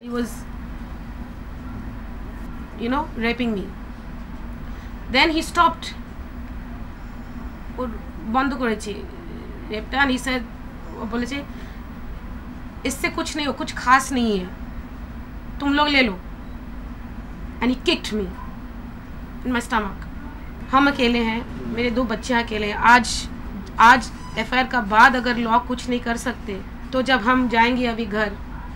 He was, raping me. Then he stopped. बंद करेছি रेपটা and he said, बोलेছে इससे कुछ नहीं हो, कुछ खास नहीं है, तुम लोग ले लो. And he kicked me in my stomach. हम अकेले हैं, मेरे 2 बच्चे अकेले हैं. आज एफआईआर का बाद अगर लॉ कुछ नहीं कर सकते तो जब हम जाएंगे अभी घर,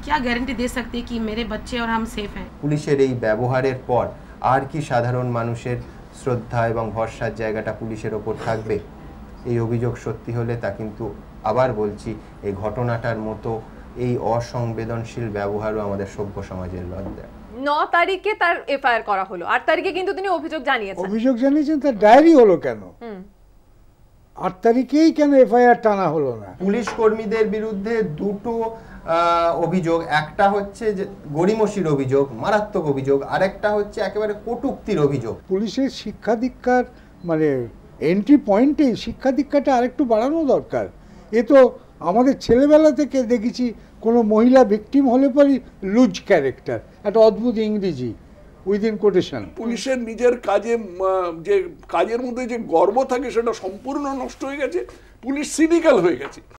क्या गारंटी दे सकते कि मेरे बच्चे और हम सेफ हैं? পুলিশের এই ব্যবহারের পর আর কি সাধারণ মানুষের শ্রদ্ধা এবং ভরসার জায়গাটা পুলিশের ওপর থাকবে? এই অভিযোগ সত্যি হলে তা কিন্তু আবার বলছি এই ঘটনাটার মতো এই অসংবেদনশীল ব্যবহারও আমাদের সভ্য সমাজের লজ্জা। 9 তারিখে তার এফআইআর করা হলো, 8 তারিখে কিন্তু তিনি অভিযোগ জানিয়েছেন। তার ডায়েরি হলো কেন? 8 তারিখেই কেন এফআইআর টানা হলো না? পুলিশ কর্মীদের বিরুদ্ধে দুটো অভিযোগ, একটা হচ্ছে যে গড়িমসির অভিযোগ, মারাত্মক অভিযোগ, আরেকটা হচ্ছে একেবারে কটূক্তির অভিযোগ। পুলিশের শিক্ষা দীক্ষার মানে এন্ট্রি পয়েন্টে শিক্ষা দীক্ষাটা আরেকটু বাড়ানো দরকার। এ তো আমাদের ছেলেবেলা থেকে দেখেছি কোনো মহিলা ভিকটিম হলে পরই লুজ ক্যারেক্টার, একটা অদ্ভুত ইংরেজি উইদিন কোটেশন। পুলিশের নিজের কাজে যে কাজের মধ্যে যে গর্ব থাকে সেটা সম্পূর্ণ নষ্ট হয়ে গেছে, পুলিশ সিনিক্যাল হয়ে গেছে।